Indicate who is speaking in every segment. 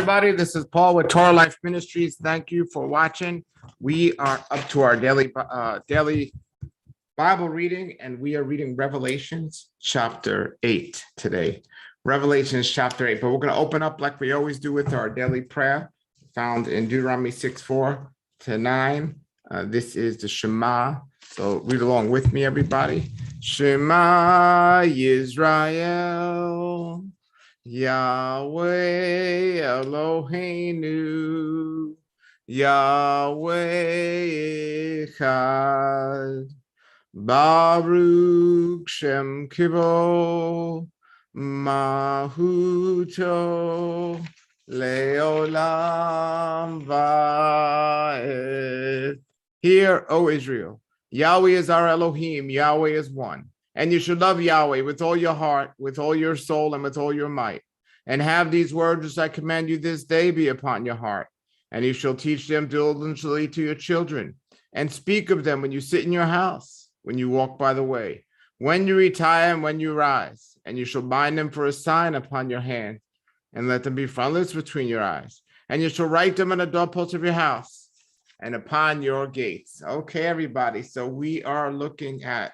Speaker 1: everybody. This is Paul with Torah Life Ministries. Thank you for watching. We are up to our daily Bible reading, and we are reading Revelations chapter 8 today. Revelations chapter 8. But we're going to open up like we always do with our daily prayer found in Deuteronomy 6:4-9. This is the Shema. So read along with me, everybody. Shema Yisrael, Yahweh Eloheinu, Yahweh Echad, Baruch Shem Kibbo, Mahuto, Leolam Vaed. Hear, O Israel, Yahweh is our Elohim, Yahweh is one. And you should love Yahweh with all your heart, with all your soul, and with all your might. And have these words which I command you this day be upon your heart. And you shall teach them diligently to your children, and speak of them when you sit in your house, when you walk by the way, when you retire and when you rise. And you shall bind them for a sign upon your hand, and let them be frontlets between your eyes. And you shall write them on the doorposts of your house and upon your gates. Okay, everybody. So we are looking at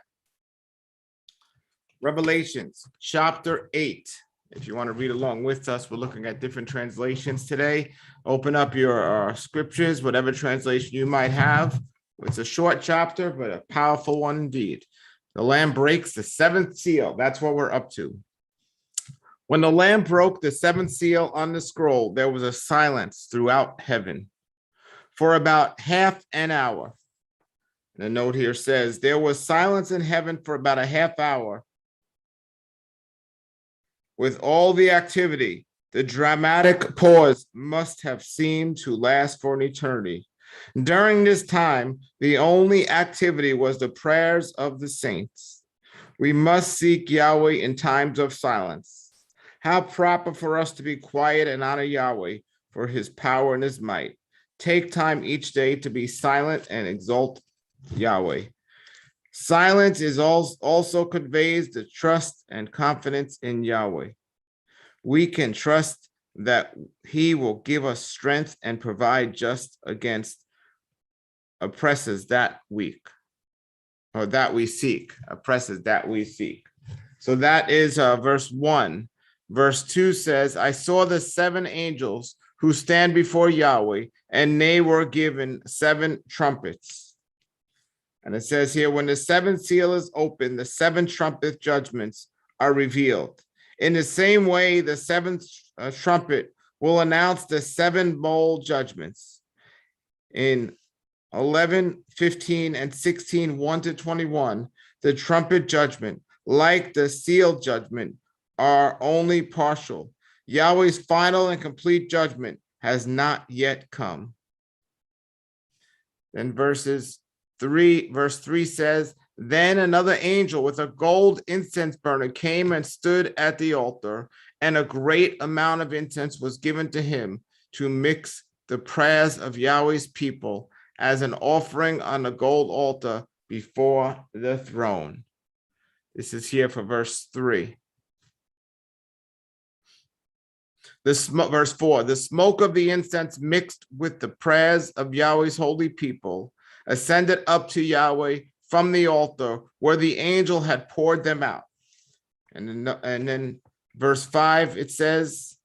Speaker 1: Revelations chapter 8. If you want to read along with us, we're looking at different translations today. Open up your scriptures, whatever translation you might have. It's a short chapter, but a powerful one indeed. The Lamb breaks the seventh seal. That's what we're up to. When the Lamb broke the seventh seal on the scroll, there was a silence throughout heaven for about half an hour. And the note here says, there was silence in heaven for about a half hour. With all the activity, the dramatic pause must have seemed to last for an eternity. During this time, the only activity was the prayers of the saints. We must seek Yahweh in times of silence. How proper for us to be quiet and honor Yahweh for his power and his might. Take time each day to be silent and exalt Yahweh. Silence is also conveys the trust and confidence in Yahweh. We can trust that he will give us strength and provide just against oppressors that weak, or that we seek, oppressors that we seek. So that is verse 1. Verse 2 says, I saw the seven angels who stand before Yahweh, and they were given seven trumpets. And it says here, when the seventh seal is opened, the seven trumpet judgments are revealed. In the same way, the seventh trumpet will announce the seven bowl judgments. In 11, 15, and 16, 1-21, the trumpet judgment, like the seal judgment, are only partial. Yahweh's final and complete judgment has not yet come. Then verse 3 says, then another angel with a gold incense burner came and stood at the altar, and a great amount of incense was given to him to mix the prayers of Yahweh's people as an offering on the gold altar before the throne. This is here for verse 3. Verse 4, the smoke of the incense mixed with the prayers of Yahweh's holy people ascended up to Yahweh from the altar where the angel had poured them out. And then verse 5, it says,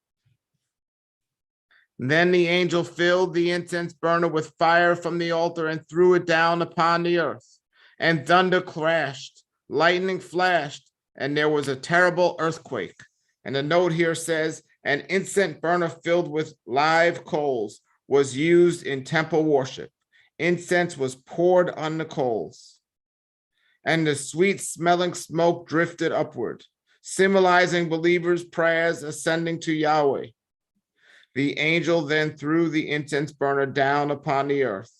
Speaker 1: then the angel filled the incense burner with fire from the altar and threw it down upon the earth. And thunder crashed, lightning flashed, and there was a terrible earthquake. And the note here says, an incense burner filled with live coals was used in temple worship. Incense was poured on the coals, and the sweet-smelling smoke drifted upward, symbolizing believers' prayers ascending to Yahweh. The angel then threw the incense burner down upon the earth.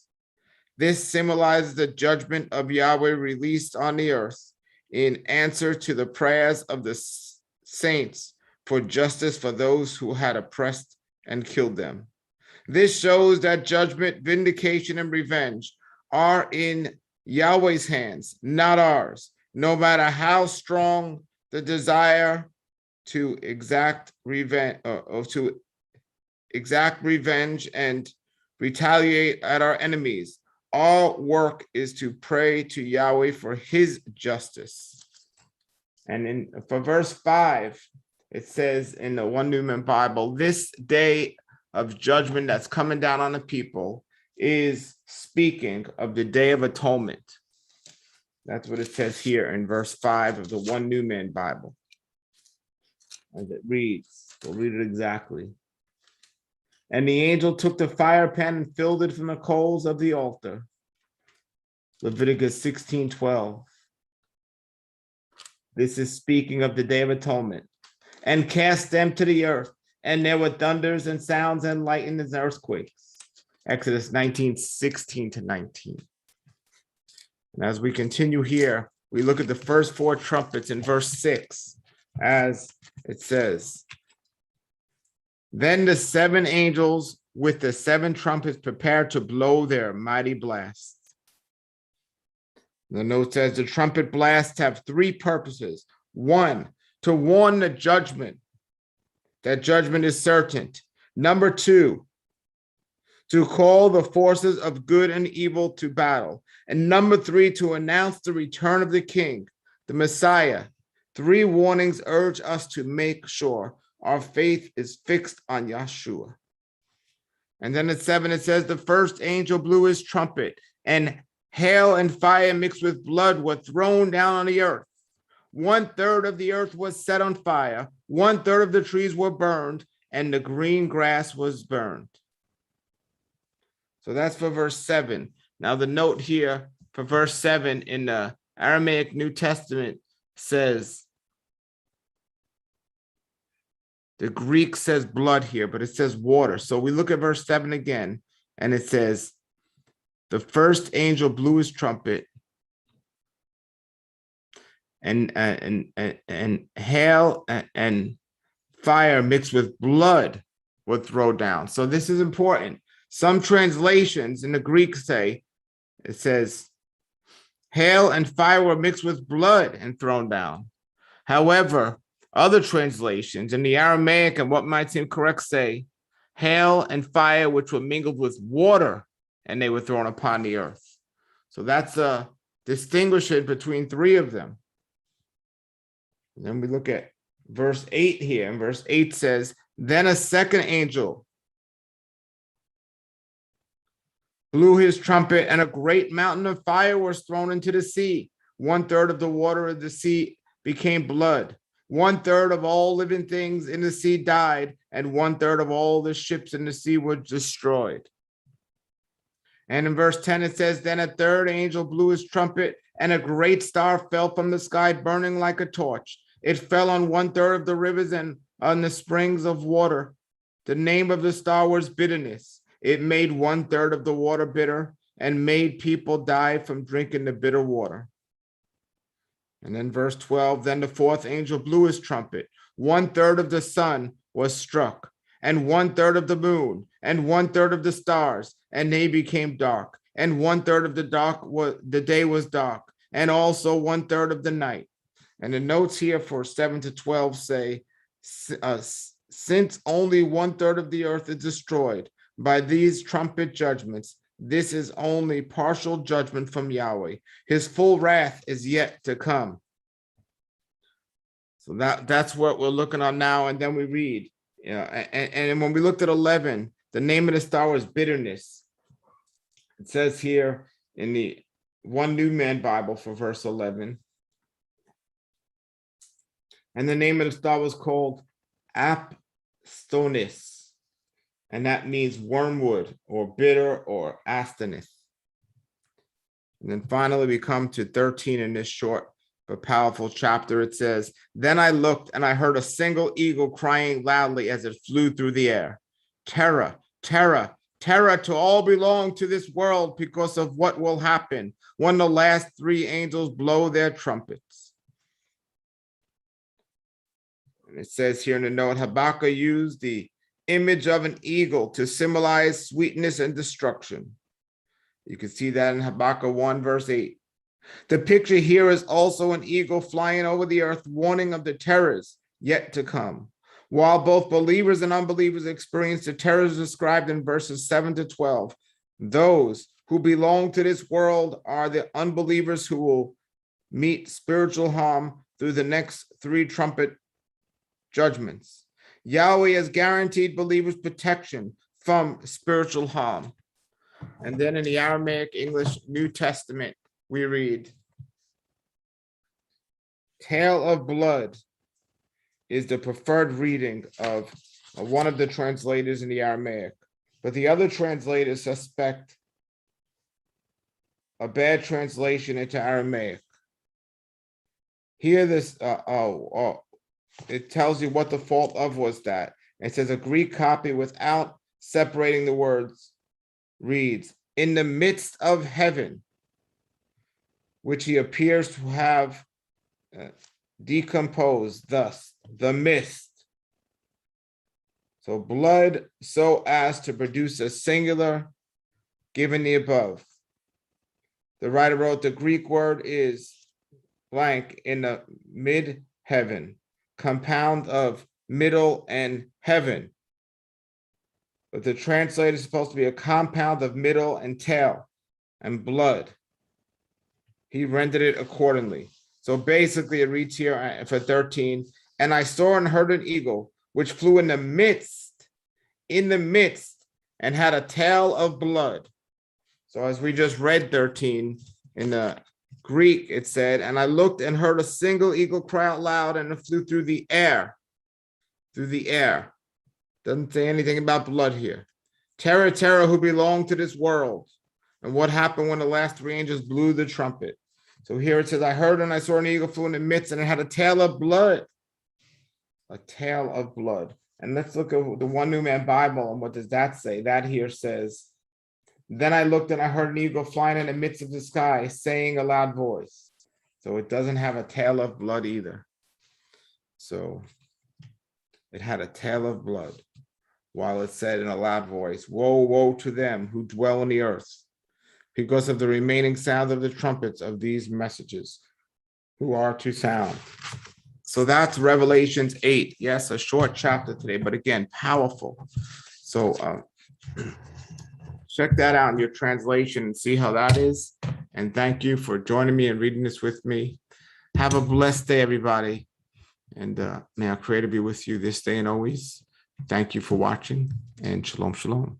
Speaker 1: This symbolizes the judgment of Yahweh released on the earth in answer to the prayers of the saints for justice for those who had oppressed and killed them. This shows that judgment, vindication, and revenge are in Yahweh's hands, not ours, no matter how strong the desire to exact revenge or to exact revenge and retaliate at our enemies. Our work is to pray to Yahweh for his justice. And for verse 5, it says in the One New Man Bible, this day of judgment that's coming down on the people is speaking of the Day of Atonement. That's what it says here in verse 5 of the One New Man Bible. As it reads, we'll read it exactly. And the angel took the fire pan and filled it from the coals of the altar. Leviticus 16:12. This is speaking of the Day of Atonement. And cast them to the earth. And there were thunders and sounds and lightnings and earthquakes. Exodus 19:16-19. And as we continue here, we look at the first 4 trumpets in verse 6, as it says, then the 7 angels with the 7 trumpets prepared to blow their mighty blasts. The note says the trumpet blasts have 3 purposes. 1, to warn the judgment, that judgment is certain. Number 2, to call the forces of good and evil to battle. And number 3, to announce the return of the King, the Messiah. 3 warnings urge us to make sure our faith is fixed on Yahshua. And then at 7, it says, the first angel blew his trumpet, and hail and fire mixed with blood were thrown down on the earth. 1/3 of the earth was set on fire, 1/3 of the trees were burned, and the green grass was burned. So that's for verse 7. Now the note here for verse 7 in the Aramaic New Testament says, the Greek says blood here, but it says water. So we look at verse 7 again, and it says, the first angel blew his trumpet, and hail and fire mixed with blood would throw down. So this is important. Some translations in the Greek say, it says, hail and fire were mixed with blood and thrown down. However, other translations in the Aramaic and what might seem correct say, hail and fire which were mingled with water, and they were thrown upon the earth. So that's a distinguishing between 3 of them. And then we look at verse 8 here, and verse 8 says, then a second angel blew his trumpet, and a great mountain of fire was thrown into the sea. 1/3 of the water of the sea became blood. 1/3 of all living things in the sea died, and 1/3 of all the ships in the sea were destroyed. And in verse 10, it says, then a 3rd angel blew his trumpet, and a great star fell from the sky, burning like a torch. It fell on 1/3 of the rivers and on the springs of water. The name of the star was bitterness. It made 1/3 of the water bitter and made people die from drinking the bitter water. And then verse 12, then the 4th angel blew his trumpet. 1/3 of the sun was struck, and 1/3 of the moon, and 1/3 of the stars, and they became dark. And 1/3 of the day was dark, and also 1/3 of the night. And the notes here for 7 to 12 say, since only 1/3 of the earth is destroyed by these trumpet judgments, this is only partial judgment from Yahweh. His full wrath is yet to come. So that's what we're looking on now. And then we read, and when we looked at 11, the name of the star was bitterness. It says here in the One New Man Bible for verse 11, and the name of the star was called Apstonis. And that means wormwood or bitter or astoneth. And then finally we come to 13 in this short but powerful chapter. It says, then I looked and I heard a single eagle crying loudly as it flew through the air. Terror, terror, terror to all belong to this world because of what will happen when the last 3 angels blow their trumpets. And it says here in the note, Habakkuk used the image of an eagle to symbolize sweetness and destruction. You can see that in Habakkuk 1 verse 8. The picture here is also an eagle flying over the earth, warning of the terrors yet to come. While both believers and unbelievers experience the terrors described in verses 7 to 12, those who belong to this world are the unbelievers who will meet spiritual harm through the next 3 trumpet judgments. Yahweh has guaranteed believers protection from spiritual harm. And then in the Aramaic English New Testament, we read, "Tale of blood" is the preferred reading of one of the translators in the Aramaic, but the other translators suspect a bad translation into Aramaic. Here, it tells you what the fault of was that. It says a Greek copy without separating the words reads, "In the midst of heaven," which he appears to have decomposed, thus, the mist. So blood so as to produce a singular given the above. The writer wrote the Greek word is blank in the mid-heaven, compound of middle and heaven. But the translator is supposed to be a compound of middle and tail and blood. He rendered it accordingly. So basically it reads here for 13, "And I saw and heard an eagle, which flew in the midst, and had a tail of blood." So as we just read 13, in the Greek, it said, "And I looked and heard a single eagle cry out loud, and it flew through the air." Through the air. Doesn't say anything about blood here. "Terror, terror, who belong to this world." And what happened when the last 3 angels blew the trumpet? So here it says, "I heard and I saw an eagle flew in the midst, and it had a tail of blood." A tail of blood. And let's look at the One New Man Bible, and what does that say? That here says, "Then I looked and I heard an eagle flying in the midst of the sky, saying a loud voice." So it doesn't have a tail of blood either. So it had a tail of blood, while it said in a loud voice, "Woe, woe to them who dwell on the earth, because of the remaining sound of the trumpets of these messages, who are to sound." So that's Revelations 8. Yes, a short chapter today, but again, powerful. So check that out in your translation and see how that is. And thank you for joining me and reading this with me. Have a blessed day, everybody. And may our Creator be with you this day and always. Thank you for watching, and shalom, shalom.